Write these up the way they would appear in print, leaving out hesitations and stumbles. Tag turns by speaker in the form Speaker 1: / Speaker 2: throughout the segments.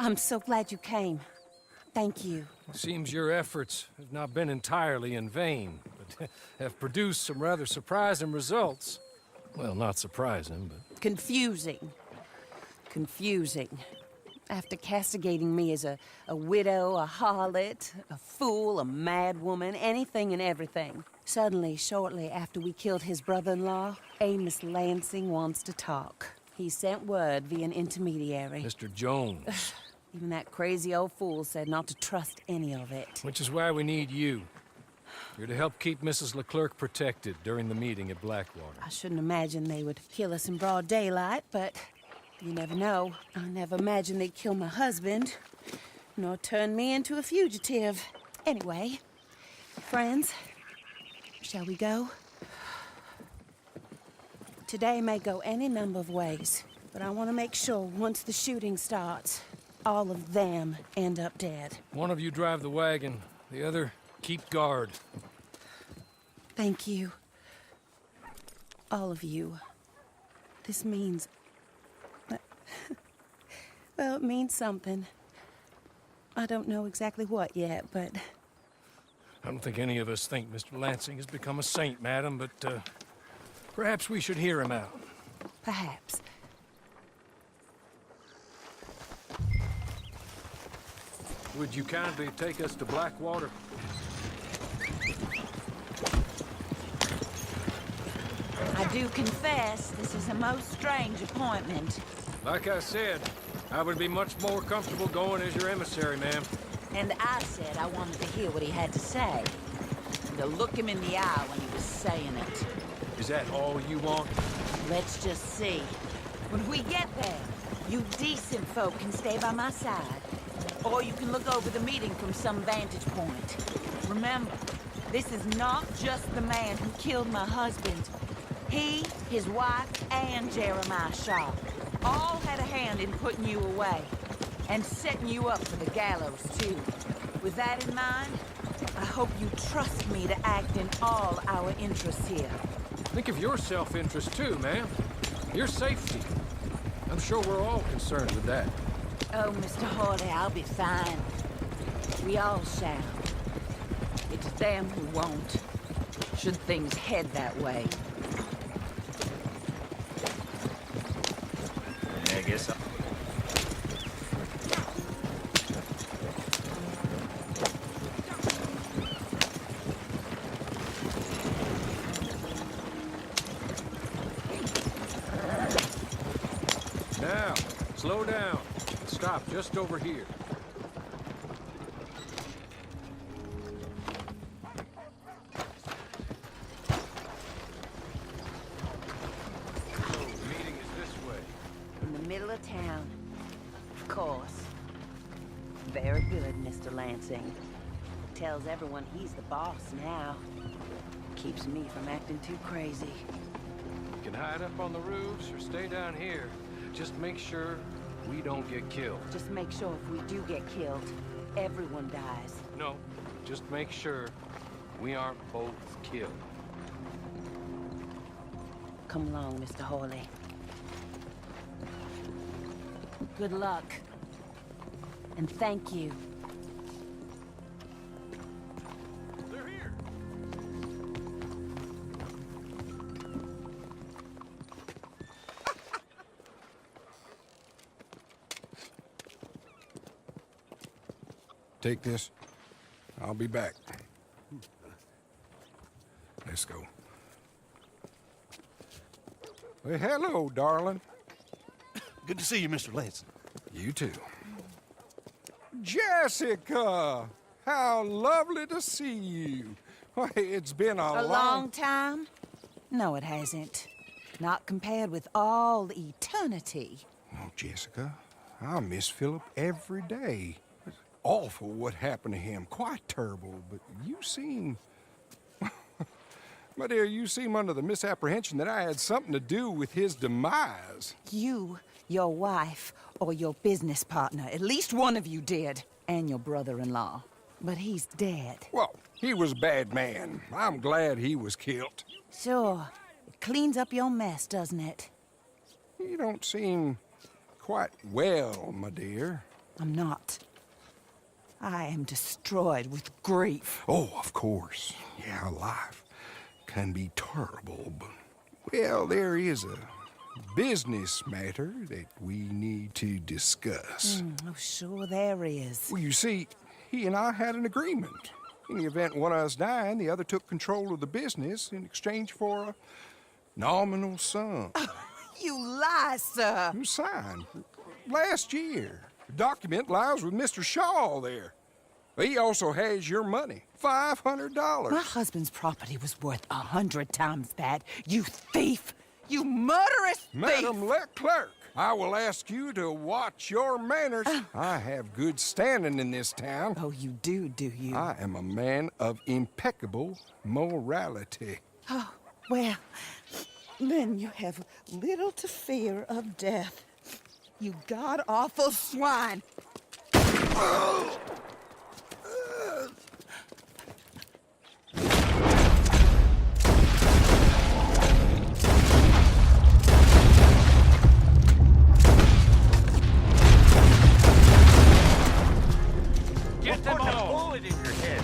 Speaker 1: I'm so glad you came. Thank you.
Speaker 2: Seems your efforts have not been entirely in vain, but have produced some rather surprising results. Well, not surprising, but...
Speaker 1: Confusing. Confusing. After castigating me as a widow, a harlot, a fool, a mad woman, anything and everything. Suddenly, shortly after we killed his brother-in-law, Amos Lansing wants to talk. He sent word via an intermediary.
Speaker 2: Mr. Jones.
Speaker 1: Even that crazy old fool said not to trust any of it.
Speaker 2: Which is why we need you. You're to help keep Mrs. LeClerk protected during the meeting at Blackwater.
Speaker 1: I shouldn't imagine they would kill us in broad daylight, but you never know. I never imagined they'd kill my husband, nor turn me into a fugitive. Anyway, friends, shall we go? Today may go any number of ways, but I want to make sure once the shooting starts, all of them end up dead.
Speaker 2: One of you drive the wagon, the other keep guard.
Speaker 1: Thank you. All of you. This means... well, it means something. I don't know exactly what yet, but...
Speaker 2: I don't think any of us think Mr. Lansing has become a saint, madam, but perhaps we should hear him out.
Speaker 1: Perhaps.
Speaker 2: Would you kindly take us to Blackwater?
Speaker 3: I do confess, this is a most strange appointment.
Speaker 2: Like I said, I would be much more comfortable going as your emissary, ma'am.
Speaker 3: And I said I wanted to hear what he had to say. And to look him in the eye when he was saying it.
Speaker 2: Is that all you want?
Speaker 3: Let's just see. When we get there, you decent folk can stay by my side. Or you can look over the meeting from some vantage point. Remember, this is not just the man who killed my husband. He, his wife, and Jeremiah Shaw all had a hand in putting you away. And setting you up for the gallows, too. With that in mind, I hope you trust me to act in all our interests here.
Speaker 2: Think of your self-interest, too, ma'am. Your safety. I'm sure we're all concerned with that.
Speaker 3: Oh, Mr. Hawley, I'll be fine. We all shall. It's them who won't, should things head that way.
Speaker 4: I guess
Speaker 2: Now, slow down. Stop just over here. Meeting is this way.
Speaker 3: In the middle of town. Of course. Very good, Mr. Lansing. Tells everyone he's the boss now. Keeps me from acting too crazy.
Speaker 2: You can hide up on the roofs or stay down here. Just make sure we don't get killed.
Speaker 3: Just make sure if we do get killed, everyone dies.
Speaker 2: No, just make sure we aren't both killed.
Speaker 3: Come along, Mr. Hawley. Good luck. And thank you.
Speaker 2: They're here.
Speaker 5: Take this. I'll be back. Let's go. Well, hello, darling.
Speaker 4: good to see you, Mr. Lansing.
Speaker 5: You too. Jessica! How lovely to see you. Why, it's been
Speaker 1: A long time? No, it hasn't. Not compared with all eternity.
Speaker 5: Oh, Jessica, I miss Philip every day. It's awful what happened to him. Quite terrible, but you seem... My dear, you seem under the misapprehension that I had something to do with his demise.
Speaker 1: You, your wife, or your business partner. At least one of you did. And your brother-in-law. But he's dead.
Speaker 5: Well, he was a bad man. I'm glad he was killed.
Speaker 1: Sure. It cleans up your mess, doesn't it?
Speaker 5: You don't seem quite well, my dear.
Speaker 1: I'm not. I am destroyed with grief.
Speaker 5: Oh, of course. Yeah, life can be terrible, but... Well, there is a business matter that we need to discuss.
Speaker 1: Oh, sure there is.
Speaker 5: Well, you see, he and I had an agreement. In the event one of us died, the other took control of the business in exchange for a nominal sum.
Speaker 1: You lie, sir.
Speaker 5: It was signed last year. The document lies with Mr. Shaw there. He also has your money, $500.
Speaker 1: My husband's property was worth 100 times that. You thief! You murderous thief!
Speaker 5: Madam LeClerk, I will ask you to watch your manners. I have good standing in this town.
Speaker 1: Oh, you do you?
Speaker 5: I am a man of impeccable morality.
Speaker 1: Oh, well, then you have little to fear of death. You god-awful swine!
Speaker 2: Get them all!
Speaker 4: Bullet in your head.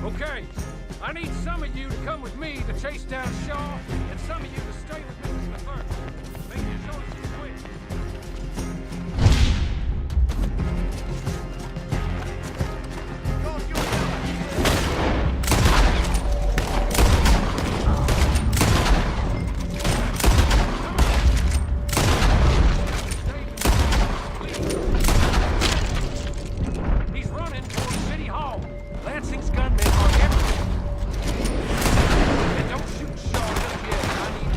Speaker 2: Okay, I need some of you to come with me to chase down Shaw, and some of you to stay with Mrs. LeClerk. Make your choices quick. He's running toward City Hall. Lansing's gunmen are everywhere. And don't shoot Shaw just yet. I need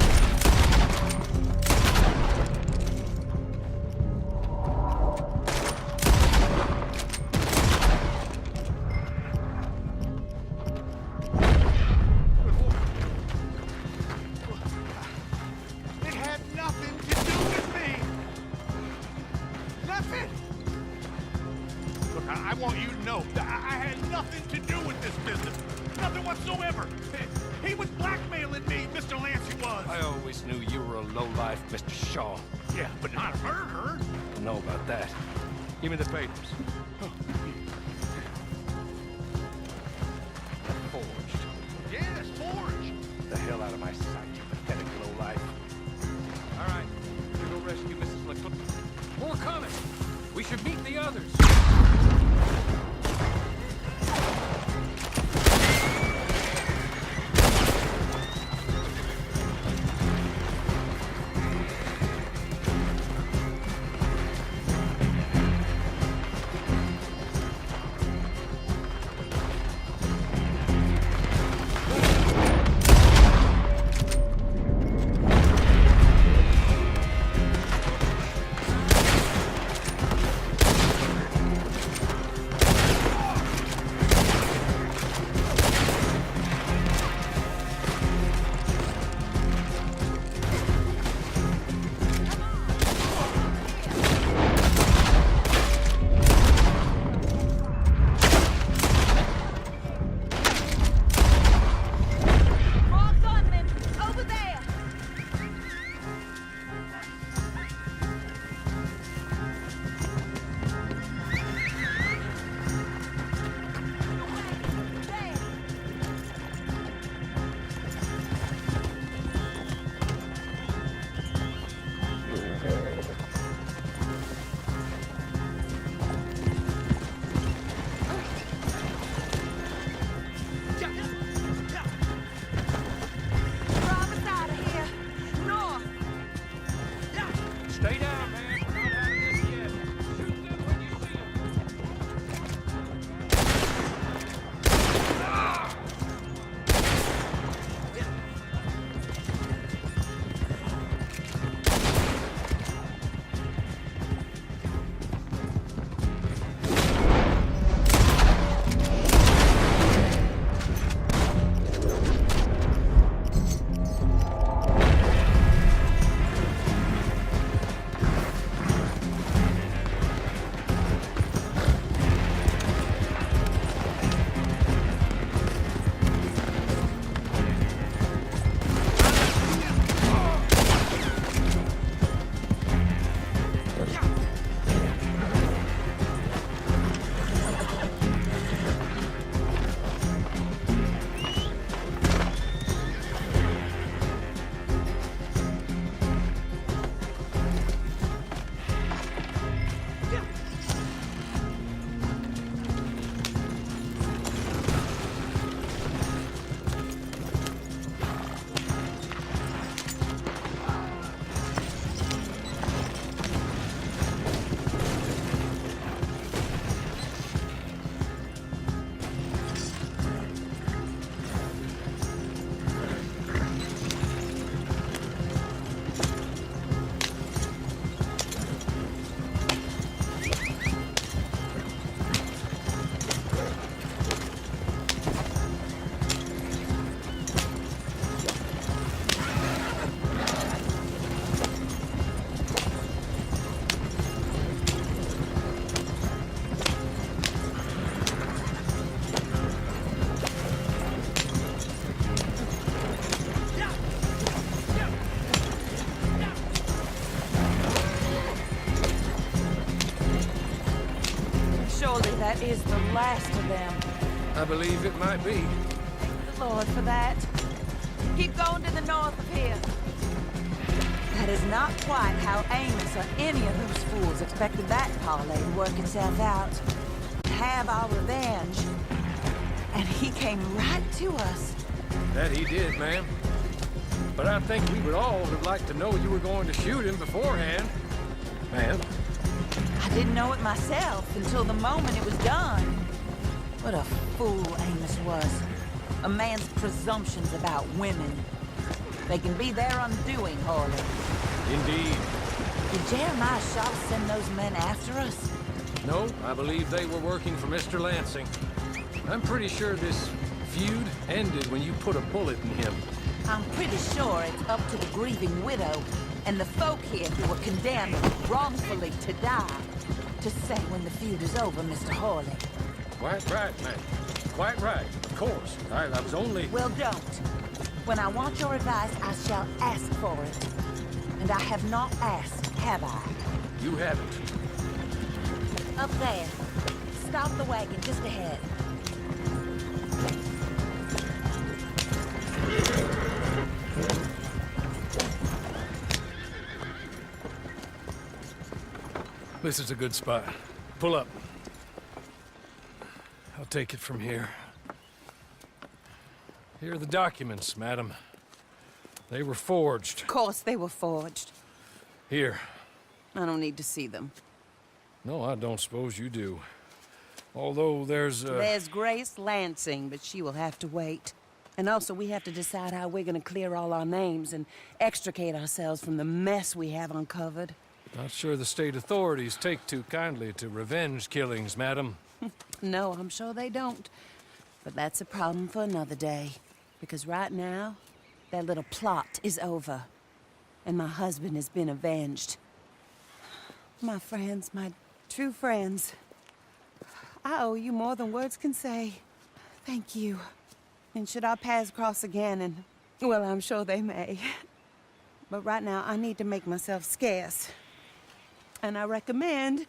Speaker 4: It had nothing to do with me. Nothing. Look, I want you to know that I had nothing to do with this business. Nothing whatsoever. He was blackmailing me, Mr. Lansing was.
Speaker 2: I always knew you were a lowlife, Mr. Shaw.
Speaker 4: Yeah, but not a murderer.
Speaker 2: I don't know about that. Give me the papers. Forged.
Speaker 4: Yes, forged.
Speaker 2: Get the hell out of my sight, you pathetic lowlife. All right, we go rescue Mrs. LeClerk. More coming. We should meet the others.
Speaker 3: is the last of them.
Speaker 2: I believe it might be.
Speaker 3: Thank the Lord for that. Keep going to the north of here. That is not quite how Amos or any of those fools expected that parlay to work itself out. Have our revenge. And he came right to us.
Speaker 2: That he did, ma'am. But I think we would all have liked to know you were going to shoot him beforehand. Ma'am.
Speaker 3: I didn't know it myself until the moment it was done. What a fool Amos was. A man's presumptions about women. They can be their undoing, Hawley.
Speaker 2: Indeed.
Speaker 3: Did Jeremiah Shaw send those men after us?
Speaker 2: No, I believe they were working for Mr. Lansing. I'm pretty sure this feud ended when you put a bullet in him.
Speaker 3: I'm pretty sure it's up to the grieving widow and the folk here who were condemned wrongfully to die to say when the feud is over, Mr. Hawley.
Speaker 2: Quite right, ma'am. Quite right. Of course. I was only...
Speaker 3: Well, don't. When I want your advice, I shall ask for it. And I have not asked, have I?
Speaker 2: You haven't.
Speaker 3: Up there. Stop the wagon just ahead.
Speaker 2: This is a good spot. Pull up. I'll take it from here. Here are the documents, madam. They were forged.
Speaker 1: Of course they were forged.
Speaker 2: Here.
Speaker 1: I don't need to see them.
Speaker 2: No, I don't suppose you do. Although there's
Speaker 1: There's Grace Lansing, but she will have to wait. And also, we have to decide how we're gonna clear all our names and extricate ourselves from the mess we have uncovered.
Speaker 2: Not sure the state authorities take too kindly to revenge killings, madam.
Speaker 1: No, I'm sure they don't. But that's a problem for another day. Because right now, that little plot is over. And my husband has been avenged. My friends, my true friends. I owe you more than words can say. Thank you. And should our paths cross again, and... well, I'm sure they may. But right now, I need to make myself scarce. And I recommend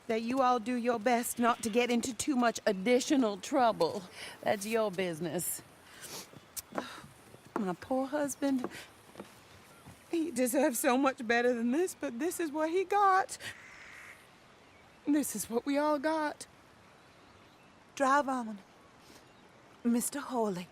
Speaker 1: that you all do your best not to get into too much additional trouble. That's your business. My poor husband, he deserves so much better than this, but this is what he got. This is what we all got. Drive on, Mr. Hawley.